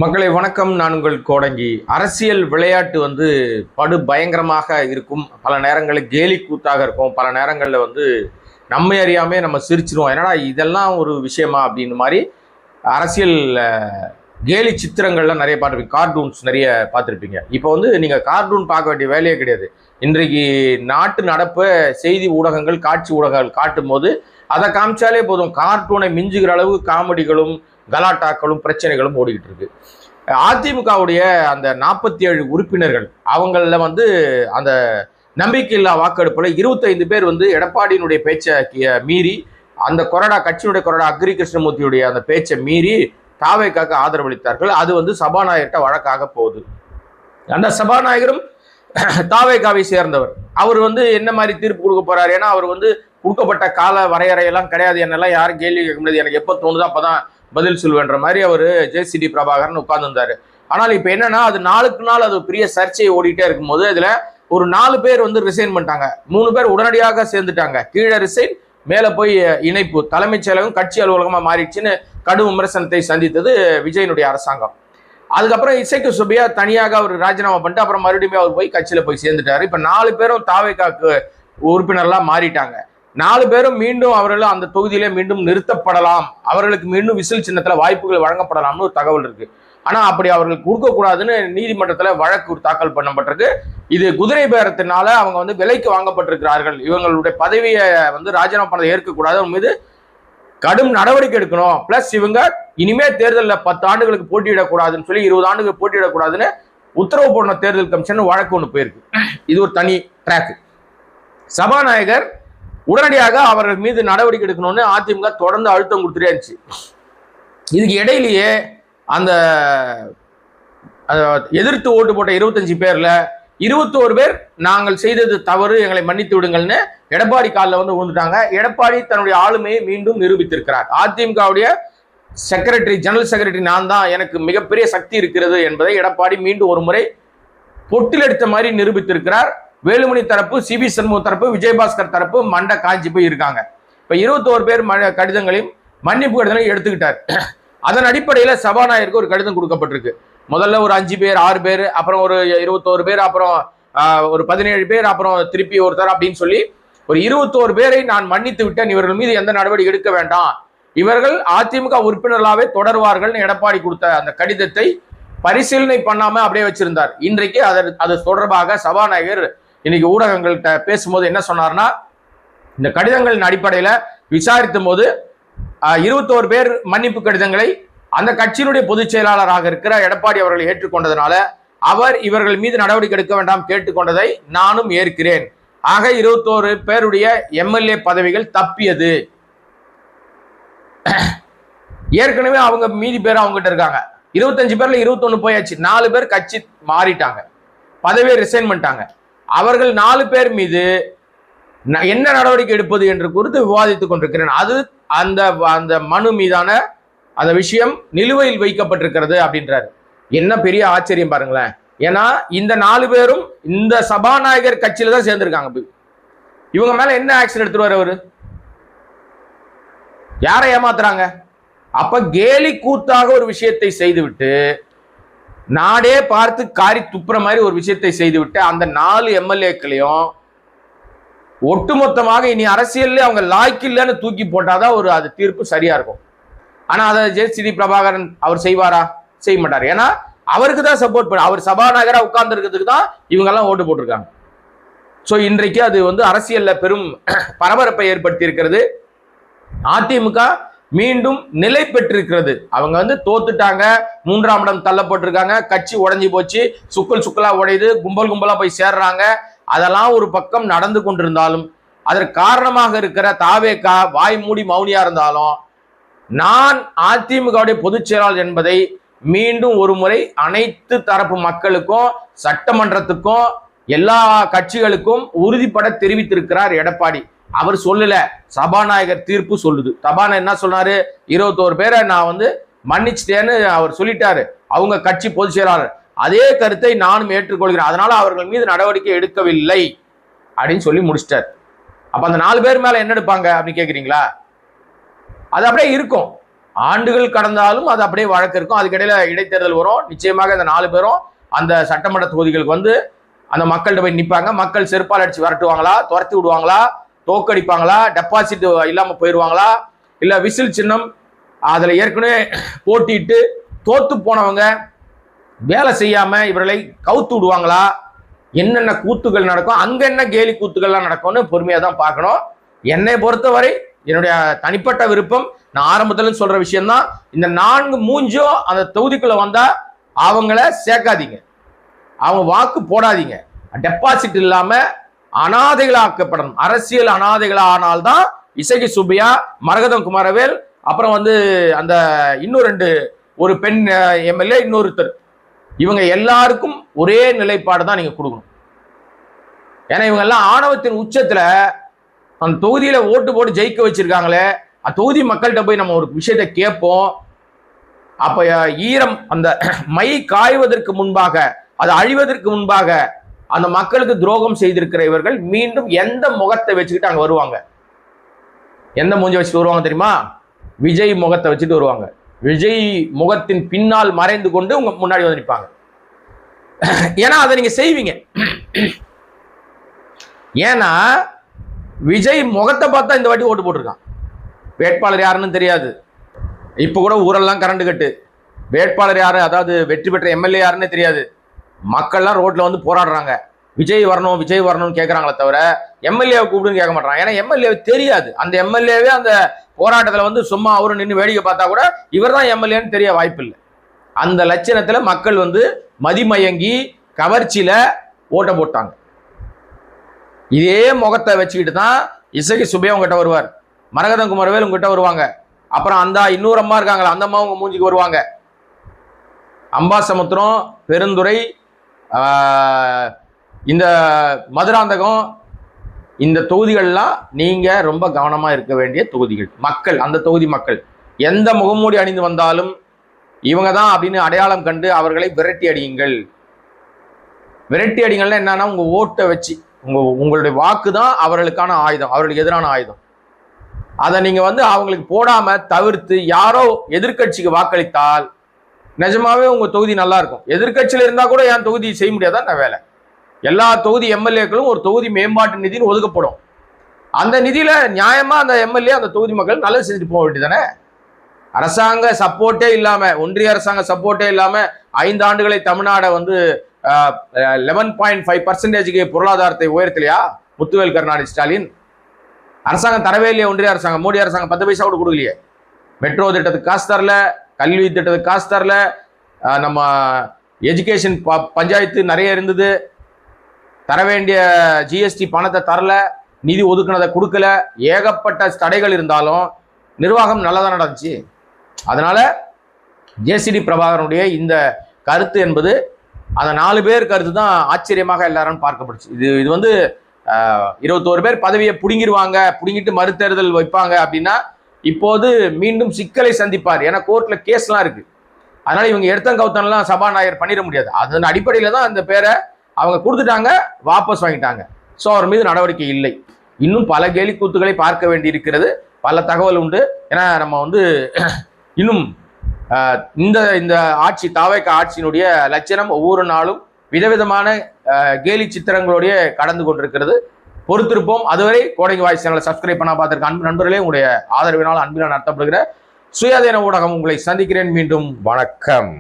மக்களை வணக்கம். நான் உங்கள் கோடங்கி. அரசியல் விளையாட்டு படு பயங்கரமாக இருக்கும். பல நேரங்களில் கேலி கூத்தாக இருக்கும். பல நேரங்களில் நம்மை அறியாமே நம்ம சிரிச்சிருவோம். என்னடா இதெல்லாம் ஒரு விஷயமா அப்படின்னு மாதிரி அரசியல் கேலி சித்திரங்கள்லாம் நிறைய பார்த்துருப்பீங்க. கார்ட்டூன்ஸ் நிறைய பார்த்துருப்பீங்க. இப்போ நீங்கள் கார்ட்டூன் பார்க்க வேண்டிய வேலையே கிடையாது. இன்றைக்கு நாட்டு நடப்பை செய்தி ஊடகங்கள், காட்சி ஊடகங்கள் காட்டும் போது அதை காமிச்சாலே போதும். கார்ட்டூனை மிஞ்சுகிற அளவு காமெடிகளும் கலாட்டாக்களும் பிரச்சனைகளும் ஓடிக்கிட்டு இருக்கு. அதிமுகவுடைய அந்த 47 உறுப்பினர்கள் அவங்கள அந்த நம்பிக்கையில்லா வாக்கெடுப்புல 25 பேர் எடப்பாடியினுடைய பேச்சை மீறி, அந்த கொறடா கட்சியினுடைய கொறடா அக்ரி கிருஷ்ணமூர்த்தியுடைய அந்த பேச்சை மீறி தாவேக்காக ஆதரவளித்தார்கள். அது சபாநாயகர்கிட்ட வழக்காக போகுது. அந்த சபாநாயகரும் தாவேக்காவை சேர்ந்தவர். அவர் என்ன மாதிரி தீர்ப்பு கொடுக்க போறாரு? ஏன்னா அவர் கொடுக்கப்பட்ட கால வரையறையெல்லாம் கிடையாது. என்னெல்லாம் யாரும் கேள்வி கேட்க முடியாது. எனக்கு எப்போ தோணுதோ அப்பதான் பதில் சொல்லுவேன்ற மாதிரி அவர் ஜேசிடி பிரபாகரன் உட்கார்ந்துருந்தாரு. ஆனால் இப்ப என்னன்னா, அது நாளுக்கு நாள் அது பெரிய சர்ச்சையை ஓடிட்டே இருக்கும்போது அதுல ஒரு 4 பேர் ரிசைன் பண்ணிட்டாங்க. 3 பேர் உடனடியாக சேர்ந்துட்டாங்க. கீழே ரிசைன், மேல போய் இணைப்பு. தலைமைச் செயலகம் கட்சி அலுவலகமா மாறிடுச்சுன்னு கடும் விமர்சனத்தை சந்தித்தது விஜயனுடைய அரசாங்கம். அதுக்கப்புறம் இசைக்கு சுபியா தனியாக அவர் ராஜினாமா பண்ணிட்டு அப்புறம் மறுபடியும் அவர் போய் கட்சியில போய் சேர்ந்துட்டாரு. இப்ப 4 பேரும் தாவேக்காக்கு உறுப்பினர்லாம் மாறிட்டாங்க. 4 பேரும் மீண்டும் அவர்கள் அந்த தொகுதியிலே மீண்டும் நிறுத்தப்படலாம், அவர்களுக்கு மீண்டும் விசில் சின்னத்துல வாய்ப்புகள் வழங்கப்படலாம்னு ஒரு தகவல் இருக்கு. ஆனா அப்படி அவர்களுக்கு கொடுக்க கூடாதுன்னு நீதிமன்றத்துல வழக்கு தாக்கல் பண்ணப்பட்டிருக்கு. இது குதிரை பேரத்தினால அவங்க விலைக்கு வாங்கப்பட்டிருக்கிறார்கள். இவங்களுடைய பதவியை ராஜினாமா பண்ணதை ஏற்கக்கூடாது, அவங்க மீது கடும் நடவடிக்கை எடுக்கணும். பிளஸ் இவங்க இனிமே தேர்தலில் 10 ஆண்டுகளுக்கு போட்டியிடக்கூடாதுன்னு சொல்லி 20 ஆண்டுகளுக்கு போட்டியிடக்கூடாதுன்னு உத்தரவு போன தேர்தல் கமிஷன் வழக்கு ஒன்று போயிருக்கு. இது ஒரு தனி ட்ராக். சபாநாயகர் உடனடியாக அவர்கள் மீது நடவடிக்கை எடுக்கணும்னு அதிமுக தொடர்ந்து அழுத்தம் கொடுத்துட்டே இருந்துச்சு. இதுக்கு இடையிலேயே அந்த எதிர்த்து ஓட்டு போட்ட 25 பேர்ல 21 பேர் நாங்கள் செய்தது தவறு, எங்களை மன்னித்து விடுங்கள்னு எடப்பாடி காலில் விழுந்துட்டாங்க. எடப்பாடி தன்னுடைய ஆளுமையை மீண்டும் நிரூபித்திருக்கிறார். அதிமுகவுடைய செக்ரட்டரி, ஜெனரல் செக்ரட்டரி நான் தான், எனக்கு மிகப்பெரிய சக்தி இருக்கிறது என்பதை எடப்பாடி மீண்டும் ஒரு முறை பொட்டில் எடுத்த மாதிரி நிரூபித்திருக்கிறார். வேலுமணி தரப்பு, சிபி சண்முகம் தரப்பு, விஜயபாஸ்கர் தரப்பு மண்டை காஞ்சி போய் இருக்காங்க. இப்ப 21 பேர் கடிதங்களையும் மன்னிப்பு கடிதங்களையும் எடுத்துக்கிட்டார். அதன் அடிப்படையில் சபாநாயகருக்கு ஒரு கடிதம் கொடுக்கப்பட்டிருக்கு. முதல்ல ஒரு 5 பேர் 6 பேர், அப்புறம் ஒரு 21 பேர், அப்புறம் ஒரு 17 பேர், அப்புறம் திருப்பி ஒருத்தர் அப்படின்னு சொல்லி ஒரு 21 பேரை நான் மன்னித்து விட்டேன், இவர்கள் மீது எந்த நடவடிக்கை எடுக்க வேண்டாம், இவர்கள் அதிமுக உறுப்பினர்களாகவே தொடர்வார்கள் எடப்பாடி கொடுத்த அந்த கடிதத்தை பரிசீலனை பண்ணாம அப்படியே வச்சிருந்தார். இன்றைக்கு அது தொடர்பாக சபாநாயகர் இன்னைக்கு ஊடகங்கள்கிட்ட பேசும்போது என்ன சொன்னார்னா, இந்த கடிதங்களின் அடிப்படையில விசாரித்த போது 21 பேர் மன்னிப்பு கடிதங்களை அந்த கட்சியினுடைய பொதுச் செயலாளராக இருக்கிற எடப்பாடி அவர்களை ஏற்றுக்கொண்டதனால அவர் இவர்கள் மீது நடவடிக்கை எடுக்க வேண்டாம் கேட்டுக்கொண்டதை நானும் ஏற்கிறேன். ஆக 21 பேருடைய எம்எல்ஏ பதவிகள் தப்பியது. ஏற்கனவே அவங்க மீதி பேர் அவங்ககிட்ட இருக்காங்க. 25 பேர்ல 21 போயாச்சு. 4 பேர் கட்சி மாறிட்டாங்க, பதவியை ரிசைன் பண்ணிட்டாங்க. அவர்கள் 4 பேர் மீது என்ன நடவடிக்கை எடுப்பது என்று குறித்து விவாதித்துக் கொண்டிருக்கிறேன். அது அந்த மனு மீதான அந்த விஷயம் நிலுவையில் வைக்கப்பட்டிருக்கிறது அப்படின்றாரு. என்ன பெரிய ஆச்சரியம் பாருங்களேன். ஏன்னா இந்த 4 பேரும் இந்த சபாநாயகர் கட்சியில தான் சேர்ந்திருக்காங்க. இவங்க மேல என்ன ஆக்ஷன் எடுத்துருவாரு அவரு? யாரை ஏமாத்துறாங்க? அப்ப கேலி கூத்தாக ஒரு விஷயத்தை செய்துவிட்டு, நாடே பார்த்து காரி துப்புற மாதிரி ஒரு விஷயத்தை செய்துவிட்டு அந்த 4 எம்எல்ஏக்களையும் ஒட்டுமொத்தமாக இனி அரசியல் அவங்க லாய்க்கு இல்லைன்னு தூக்கி போட்டாதான் அது தீர்ப்பு சரியா இருக்கும். ஆனா அதை ஜேசிடி பிரபாகரன் அவர் செய்வாரா? செய்ய மாட்டார். ஏன்னா அவருக்கு தான் சப்போர்ட் பண்ண, அவர் சபாநாயகரா உட்கார்ந்து இருக்கிறதுக்கு தான் இவங்க எல்லாம் ஓட்டு போட்டிருக்காங்க. சோ இன்றைக்கு அது அரசியல்ல பெரும் பரபரப்பை ஏற்படுத்தி இருக்கிறது. அதிமுக மீண்டும் நிலை பெற்றிருக்கிறது. அவங்க தோத்துட்டாங்க, 3ஆம் இடம் தள்ளப்பட்டிருக்காங்க, கட்சி உடைஞ்சு போச்சு, சுக்கலா உடையுது, கும்பல் கும்பலா போய் சேர்றாங்க. அதெல்லாம் ஒரு பக்கம் நடந்து கொண்டிருந்தாலும் அதற்கு காரணமாக இருக்கிற தாவேக்கா வாய் மூடி மௌனியா இருந்தாலும், நான் அதிமுகவுடைய பொதுச் செயலாளர் என்பதை மீண்டும் ஒரு முறை அனைத்து தரப்பு மக்களுக்கும், சட்டமன்றத்துக்கும், எல்லா கட்சிகளுக்கும் உறுதிப்பட தெரிவித்திருக்கிறார் எடப்பாடி. அவர் சொல்லல, சபாநாயகர் தீர்ப்பு சொல்லுது. சபாநாயகர் என்ன சொன்னாரு? 21 பேரை நான் மன்னிச்சிட்டேன்னு அவர் சொல்லிட்டாரு, அவங்க கட்சி பொதுச் செயலாளர். அதே கருத்தை நானும் ஏற்றுக்கொள்கிறேன், அதனால அவர்கள் மீது நடவடிக்கை எடுக்கவில்லை அப்படின்னு சொல்லி முடிச்சிட்டார். அப்ப அந்த 4 பேர் மேல என்ன எடுப்பாங்க அப்படின்னு கேக்குறீங்களா? அது அப்படியே இருக்கும். ஆண்டுகள் கடந்தாலும் அது அப்படியே வழக்கு இருக்கும். அதுக்கிடையில இடைத்தேர்தல் வரும். நிச்சயமாக இந்த 4 பேரும் அந்த சட்டமன்ற தொகுதிகளுக்கு வந்து அந்த மக்கள்கிட்ட போய் நிற்பாங்க. மக்கள் செருப்பால் அடிச்சு விரட்டுவாங்களா, துரத்தி விடுவாங்களா, தோக்கடிப்பாங்களா, டெபாசிட் இல்லாம போயிடுவாங்களா, இல்ல விசில் சின்னம் அதுல ஏற்கனவே போட்டிட்டு தோத்து போனவங்க வேலை செய்யாம இவர்களை கவுத்து விடுவாங்களா, என்னென்ன கூத்துகள் நடக்கும், அங்க என்ன கேலி கூத்துக்கள்லாம் நடக்கும்னு பொறுமையா தான் பார்க்கணும். என்னை பொறுத்தவரை என்னுடைய தனிப்பட்ட விருப்பம், நான் ஆரம்பத்துல சொல்ற விஷயம் தான், இந்த 4 மூஞ்சும் அந்த தொகுதிக்குள்ள வந்தா அவங்கள சேர்க்காதீங்க, அவங்க வாக்கு போடாதீங்க. டெபாசிட் இல்லாம அனாதைகளாக்கப்படணும். அரசியல் அனாதைகளா ஆனால்தான் இசகி சுப்பையா, மரகதம் குமாரவேல், அப்புறம் வந்து அந்த இன்னும் 2 ஒரு பெண் எம்எல்ஏ, இன்னொருத்தர், இவங்க எல்லாருக்கும் ஒரே நிலைப்பாடு தான் நீங்க கொடுக்கணும். ஏன்னா இவங்க எல்லாம் ஆணவத்தின் உச்சத்துல அந்த தொகுதியில ஓட்டு போட்டு ஜெயிக்க வச்சிருக்காங்களே, தொகுதி மக்கள்கிட்ட போய் நம்ம ஒரு விஷயத்தை கேட்போம். அப்ப ஈரம் அந்த மை காய்வதற்கு முன்பாக, அது அழிவதற்கு முன்பாக அந்த மக்களுக்கு துரோகம் செய்திருக்கிற இவர்கள் மீண்டும் எந்த முகத்தை வச்சுக்கிட்டு அங்க வருவாங்க? எந்த மூஞ்சை வச்சுட்டு வருவாங்க தெரியுமா? விஜய் முகத்தை வச்சுட்டு வருவாங்க. விஜய் முகத்தின் பின்னால் மறைந்து கொண்டு உங்க முன்னாடி வந்து நிற்பாங்க. ஏன்னா அதை நீங்க செய்வீங்க. ஏன்னா விஜய் முகத்தை பார்த்தா இந்த வாட்டி ஓட்டு போட்டிருக்கான். வேட்பாளர் யாருன்னு தெரியாது. இப்ப கூட ஊரெல்லாம் கரண்ட் கட்டு. வேட்பாளர் யாரு, அதாவது வெற்றி பெற்ற எம்எல்ஏ யாருன்னு தெரியாது. மக்கள்லாம் ரோட்ல வந்து போராடுறாங்க, விஜய் வரணும் விஜய் வரணும்னு கேட்கறாங்களே தவிர எம்எல்ஏ கூப்பிடுன்னு கேட்க மாட்டாங்க. ஏன்னா எம்எல்ஏ தெரியாது. அந்த எம்எல்ஏவே அந்த போராட்டத்தில் வந்து சும்மா அவரு நின்று வேடிக்கை பார்த்தா கூட இவர் தான் எம்எல்ஏன்னு தெரிய வாய்ப்பு இல்லை. அந்த லட்சணத்துல மக்கள் வந்து மதிமயங்கி கவர்ச்சியில ஓட்ட போட்டாங்க. இதே முகத்தை வச்சுக்கிட்டு தான் இசகி சுப்பையா உங்ககிட்ட வருவார், மரகதம் குமாரவேல் உங்ககிட்ட வருவாங்க, அப்புறம் அந்த இன்னொரு அம்மா இருக்காங்களா அந்த அம்மா உங்க மூஞ்சிக்கு வருவாங்க. அம்பாசமுத்திரம், பெருந்துறை, இந்த மதுராந்தகம், இந்த தொகுதிகள்லாம் நீங்க ரொம்ப கவனமா இருக்க வேண்டிய தொகுதிகள். மக்கள், அந்த தொகுதி மக்கள் எந்த முகமூடி அணிந்து வந்தாலும் இவங்க தான் அப்படின்னு அடையாளம் கண்டு அவர்களை விரட்டி அடியுங்கள். விரட்டி அடிங்கள்னா என்னன்னா, உங்க ஓட்டை வச்சு உங்களுடைய வாக்கு தான் அவர்களுக்கான ஆயுதம், அவர்களுக்கு எதிரான ஆயுதம். அதை நீங்க வந்து அவங்களுக்கு போடாம தவிர்த்து யாரோ எதிர்கட்சிக்கு வாக்களித்தால் நிஜமாவே உங்க தொகுதி நல்லா இருக்கும். எதிர்கட்சியில இருந்தா கூட என் தொகுதி செய்ய முடியாதான் நான் வேலை. எல்லா தொகுதி எம்எல்ஏக்களும் ஒரு தொகுதி மேம்பாட்டு நிதின்னு ஒதுக்கப்படும். அந்த நிதியில நியாயமா அந்த எம்எல்ஏ அந்த தொகுதி மக்கள் நல்லது செஞ்சுட்டு போக வேண்டியதானே. அரசாங்க சப்போர்ட்டே இல்லாம, ஒன்றிய அரசாங்க சப்போர்ட்டே இல்லாம 5 ஆண்டுகளை தமிழ்நாடை வந்து 11.5% பொருளாதாரத்தை உயர்த்தலையா முத்துவேல் கருணாநிதி ஸ்டாலின்? அரசாங்கம் தரவே இல்லையா? ஒன்றிய அரசாங்கம், மோடி அரசாங்கம் 10 பைசா கூட கொடுக்கலையே. மெட்ரோ திட்டத்துக்கு காசு தரல, கல்வி திட்டத்துக்கு காசு தரல, நம்ம எஜுகேஷன் பஞ்சாயத்து நிறைய இருந்தது, தர வேண்டிய ஜிஎஸ்டி பணத்தை தரல, நிதி ஒதுக்குனதை கொடுக்கல, ஏகப்பட்ட தடைகள் இருந்தாலும் நிர்வாகம் நல்லா தான் நடந்துச்சு. அதனால ஜேசிடி பிரபாகரனுடைய இந்த கருத்து என்பது அந்த 4 பேர் கருத்து தான் ஆச்சரியமாக எல்லாரும் பார்க்கப்படுச்சு. இது வந்து 21 பேர் பதவியை புடுங்கிடுவாங்க, புடுங்கிட்டு மறுதேர்தல் வைப்பாங்க அப்படின்னா இப்போது மீண்டும் சிக்கலை சந்திப்பார். ஏன்னா கோர்ட்ல கேஸ்லாம் இருக்கு. அதனால இவங்க எடுத்தங்கவுத்தனெல்லாம் சபாநாயகர் பண்ணிட முடியாது. அதன் அடிப்படையில தான் அந்த பேரை அவங்க கொடுத்துட்டாங்க, வாபஸ் வாங்கிட்டாங்க. ஸோ அவர் மீது நடவடிக்கை இல்லை. இன்னும் பல கேலி கூத்துக்களை பார்க்க வேண்டி இருக்கிறது, பல தகவல் உண்டு. ஏன்னா நம்ம வந்து இன்னும் இந்த ஆட்சி, தாவேக ஆட்சியினுடைய லட்சணம் ஒவ்வொரு நாளும் விதவிதமான கேலி சித்திரங்களோடைய கடந்து கொண்டிருக்கிறது. பொறுத்திருப்போம். அதுவரை கோடங்கி வாய்ஸ் சேனலை சப்ஸ்கிரைப் பண்ண பார்த்திருக்க அன்பு நண்பர்களே, உங்களுடைய ஆதரவினால் அன்பினால் நடத்தப்படுகிற சுயாதீன ஊடகம் உங்களை சந்திக்கிறேன். மீண்டும் வணக்கம்.